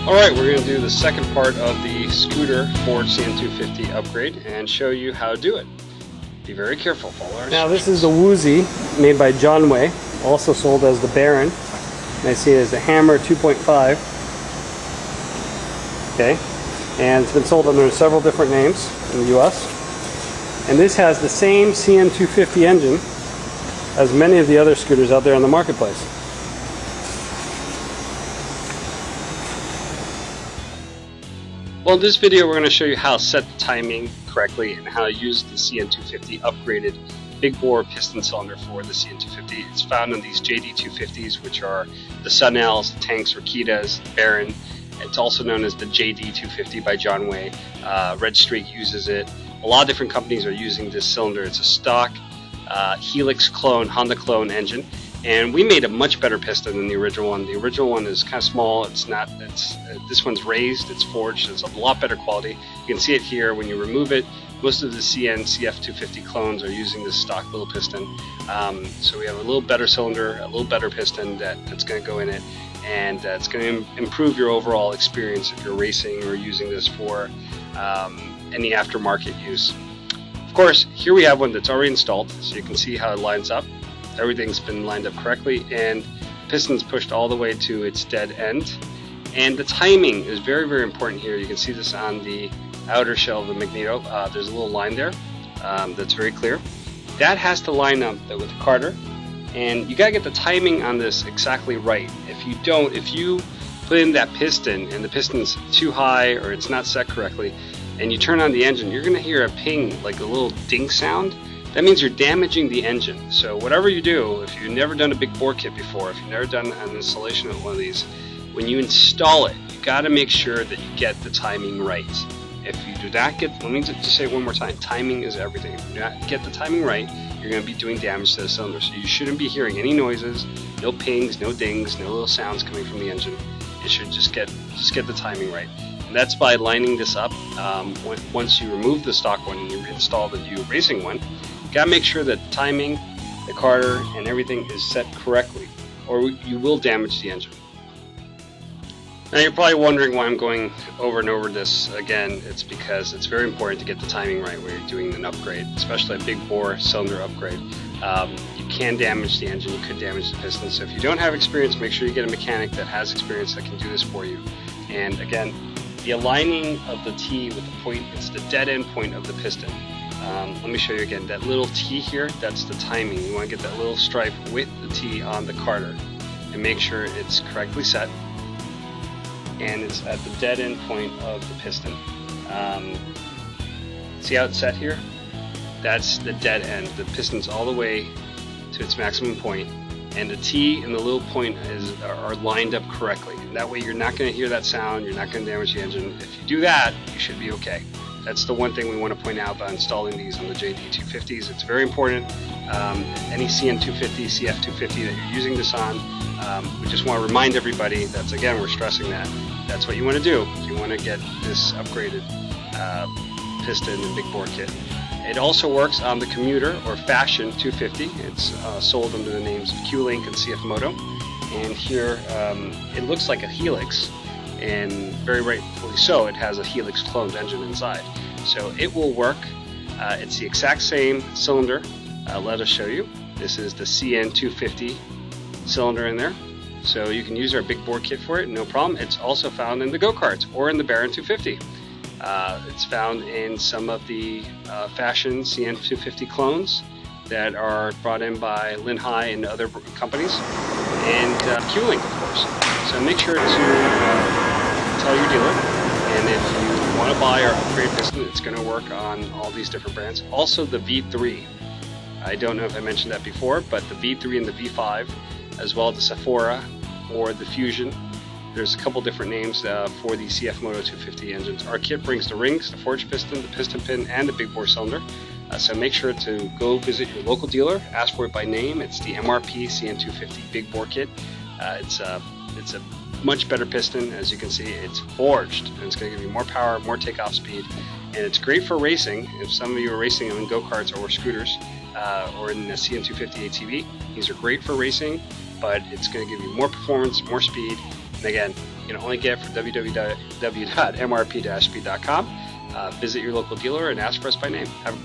Alright, we're going to do the second part of the scooter Ford CN250 upgrade and show you how to do it. Be very careful, follow our Now this is the Woozy made by Jonway, also sold as the Baron. And I see it as the Hammer 2.5. Okay, and it's been sold under several different names in the US. And this has the same CN250 engine as many of the other scooters out there in the marketplace. Well, in this video we're going to show you how to set the timing correctly and how to use the CN250 upgraded big bore piston cylinder for the CN250. It's found in these JD250s, which are the Sunels, the Tanks, ROKETAs, the Baron. It's also known as the JD250 by Jonway. Red Streak uses it. A lot of different companies are using this cylinder. It's a stock Helix clone, Honda clone engine. And we made a much better piston than the original one. The original one is kind of small. It's not. This one's raised. It's forged. It's a lot better quality. You can see it here when you remove it. Most of the CF250 clones are using this stock little piston. So we have a little better cylinder, a little better piston that's going to go in it, and it's going to improve your overall experience if you're racing or using this for any aftermarket use. Of course, here we have one that's already installed, so you can see how it lines up. Everything's been lined up correctly, and the piston's pushed all the way to its dead end. And the timing is very, very important here. You can see this on the outer shell of the magneto. There's a little line there that's very clear. That has to line up with the carter, and you gotta get the timing on this exactly right. If you don't, if you put in that piston and the piston's too high or it's not set correctly, and you turn on the engine, you're gonna hear a ping, like a little ding sound. That means you're damaging the engine. So whatever you do, if you've never done a big bore kit before, if you've never done an installation of one of these, when you install it, you got to make sure that you get the timing right. If you do not get, let me just say it one more time, timing is everything. If you do not get the timing right, you're going to be doing damage to the cylinder. So you shouldn't be hearing any noises, no pings, no dings, no little sounds coming from the engine. It should just get the timing right. And that's by lining this up. Once you remove the stock one and you reinstall the new racing one, you got to make sure that the timing, the carter, and everything is set correctly, or you will damage the engine. Now you're probably wondering why I'm going over and over this again. It's because it's very important to get the timing right when you're doing an upgrade, especially a big bore cylinder upgrade. You can damage the engine, you could damage the piston. So if you don't have experience, make sure you get a mechanic that has experience that can do this for you. And again, the aligning of the T with the point, it's the dead end point of the piston. Let me show you again. That little T here, that's the timing. You want to get that little stripe with the T on the carter and make sure it's correctly set. And it's at the dead end point of the piston. See how it's set here? That's the dead end. The piston's all the way to its maximum point, and the T and the little point are lined up correctly. And that way you're not going to hear that sound, you're not going to damage the engine. If you do that, you should be okay. That's the one thing we want to point out by installing these on the JD250s. It's very important. Any CN250, CF250 that you're using this on, we just want to remind everybody that's, again, we're stressing that. That's what you want to do if you want to get this upgraded piston and big bore kit. It also works on the COMMUTER or Fashion 250. It's sold under the names of Qlink and CF-MOTO. And here it looks like a Helix, and very rightfully so. It has a Helix cloned engine inside, so it will work. It's the exact same cylinder. Let us show you. This is the CN250 cylinder in there, so you can use our big bore kit for it, no problem. It's also found in the go-karts or in the Baron 250. It's found in some of the Fashion CN250 clones that are brought in by Linhai and other companies, and Qlink, of course. So make sure to tell your dealer, and if you want to buy our upgrade piston, it's going to work on all these different brands. Also the V3, I don't know if I mentioned that before, but the V3 and the V5, as well as the SAPHORA or the Fusion. There's a couple different names for the CF-MOTO 250 engines. Our kit brings the rings, the forged piston, the piston pin, and the big bore cylinder. So make sure to go visit your local dealer, ask for it by name. It's the MRP CN250 big bore kit. It's a much better piston. As you can see, it's forged, and it's going to give you more power, more takeoff speed, and it's great for racing. If some of you are racing in go-karts or scooters or in the CN250 ATV, these are great for racing, but it's going to give you more performance, more speed, and again, You can only get it from www.mrp-speed.com. Visit your local dealer and ask for us by name. Have